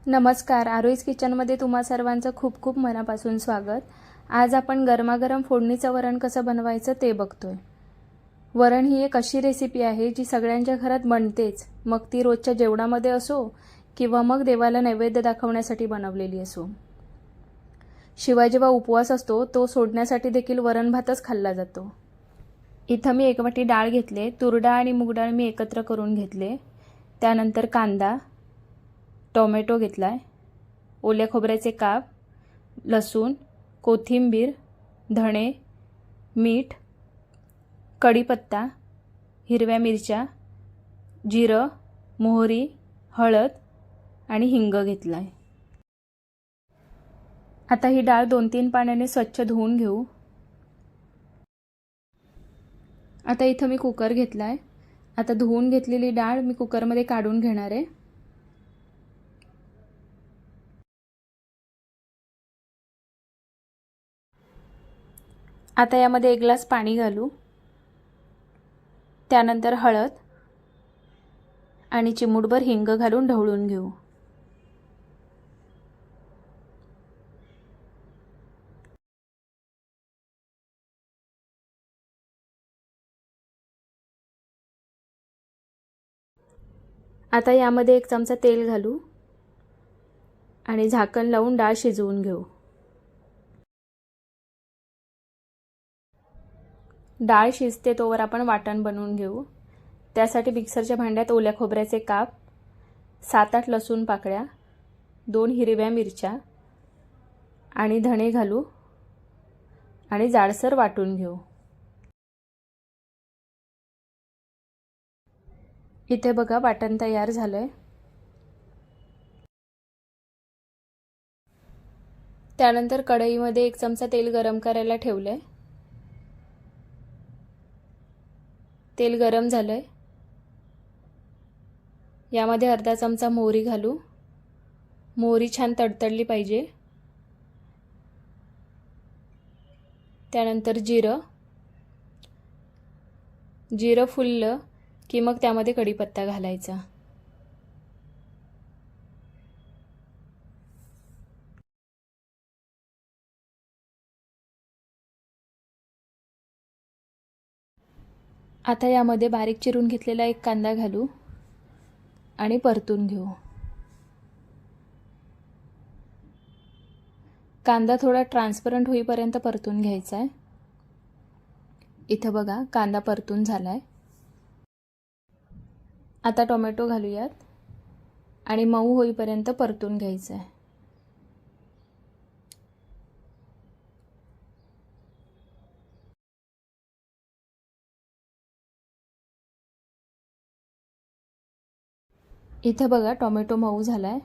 नमस्कार, आरोहीज किचनमध्ये तुम्हा सर्वांचं खूप खूप मनापासून स्वागत। आज आपण गरमागरम फोडणीचं वरण कसं बनवायचं ते बघतोय। वरण ही एक अशी रेसिपी आहे जी सगळ्यांच्या घरात बनतेच, मग ती रोजच्या जेवणामध्ये असो किंवा मग देवाला नैवेद्य दाखवण्यासाठी बनवलेली असो। शिवाय जेव्हा उपवास असतो तो सोडण्यासाठी देखील वरण भातच खाल्ला जातो। इथं मी 1 वाटी डाळ घेतले, तूर डाळ आणि मूग डाळ मी एकत्र करून घेतले। त्यानंतर कांदा, टोमॅटो घेतलाय, ओल्या खोबऱ्याचे काप, लसूण, कोथिंबीर, धणे, मीठ, कढीपत्ता, हिरव्या मिरच्या, जिरं, मोहरी, हळद आणि हिंग घेतलाय। आता ही डाळ 2-3 पाण्याने स्वच्छ धुवून घेऊ। आता इथं मी कुकर घेतलाय। आता धुवून घेतलेली डाळ मी कुकरमध्ये काढून घेणार आहे। आता यामध्ये 1 ग्लास पाणी घालू। त्यानंतर हळद आणि चिमूटभर हिंग घालून ढवळून घेऊ। आता यामध्ये 1 चमचा तेल घालू आणि झाकण लावून डाळ शिजवून घेऊ। डाळ शिजते तोवर आपण वाटण बनवून घेऊ। त्यासाठी मिक्सरच्या भांड्यात ओल्या खोबऱ्याचे काप, 7-8 लसूण पाकळ्या, 2 हिरव्या मिरच्या आणि धणे घालू आणि जाडसर वाटून घेऊ। इथे बघा वाटण तयार झालंय। त्यानंतर कढईमध्ये 1 चमचा तेल गरम करायला ठेवले। तेल गरम झालंय। यामध्ये अर्धा चमचा मोहरी घालू। मोहरी छान तडतडली पाहिजे। त्यानंतर जिरं फुललं की मग त्यामध्ये कढीपत्ता घालायचा। आता यामध्ये बारीक चिरून घेतलेला 1 कांदा घालू आणि परतून घेऊ। कांदा थोडा ट्रान्सपरंट होईपर्यंत परतून घ्यायचा आहे। इथं बघा कांदा परतून झालाय। आता टोमॅटो घालूयात आणि मऊ होईपर्यंत परतून घ्यायचं आहे। इथं बघा टोमॅटो मऊ झालाय।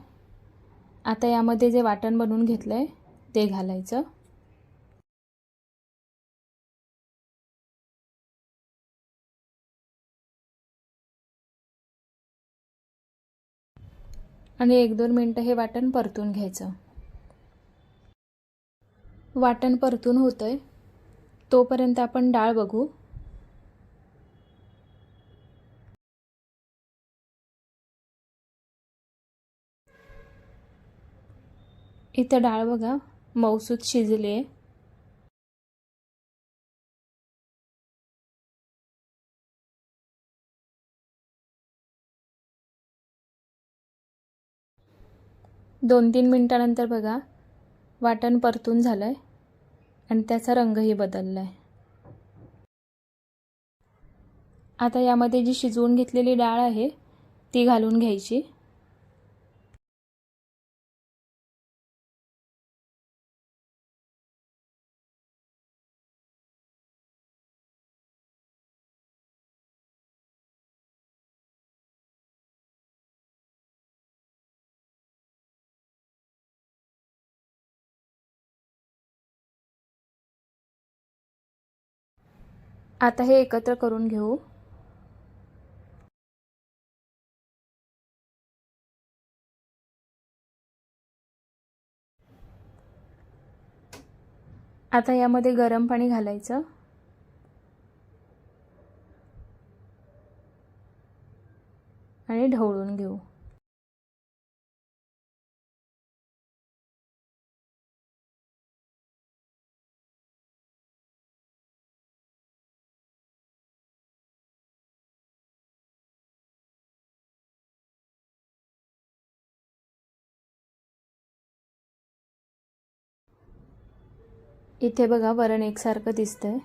आता यामध्ये जे वाटण बनवून घेतलंय ते घालायचं आणि 1-2 मिनिटं हे वाटण परतून घ्यायचं। वाटण परतून होतंय तोपर्यंत आपण डाळ बघू। इथं डाळ बघा मऊसूत शिजली आहे। दोन 3 मिनिटांनंतर बघा वाटण परतून झालंय आणि त्याचा रंगही बदललाय। आता यामध्ये जी शिजवून घेतलेली डाळ आहे ती घालून घ्यायची। आता हे एकत्र करून घेऊ। आता यामध्ये गरम पाणी घालायचं आणि ढवळून घेऊ। इथे बघा वरण एकसारखं दिसतंय.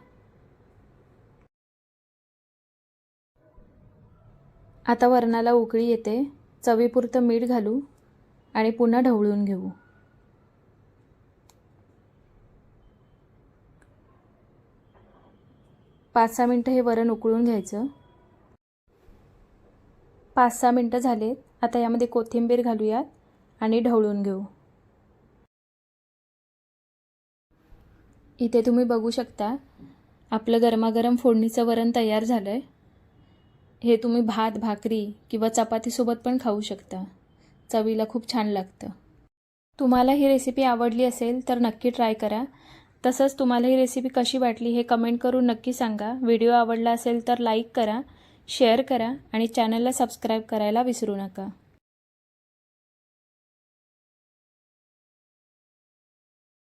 आता वरणाला उकळी येते. चवीपुरतं मीठ घालू आणि पुन्हा ढवळून घेऊ. पाच 6 मिनटं हे वरण उकळून घ्यायचं. 5-6 मिनटं झालेत. आता यामध्ये कोथिंबीर घालूयात आणि ढवळून घेऊ. इथे तुम्ही बघू शकता आपलं गरमागरम फोडणीचं वरण तयार झालंय. हे तुम्ही भात, भाकरी किंवा चपातीसोबत पण खाऊ शकता. चवीला खूप छान लागतं. तुम्हाला ही रेसिपी आवडली असेल तर नक्की ट्राय करा. तसंच तुम्हाला ही रेसिपी कशी वाटली हे कमेंट करून नक्की सांगा. व्हिडिओ आवडला असेल तर लाईक करा, शेअर करा आणि चॅनलला सबस्क्राईब करायला विसरू नका.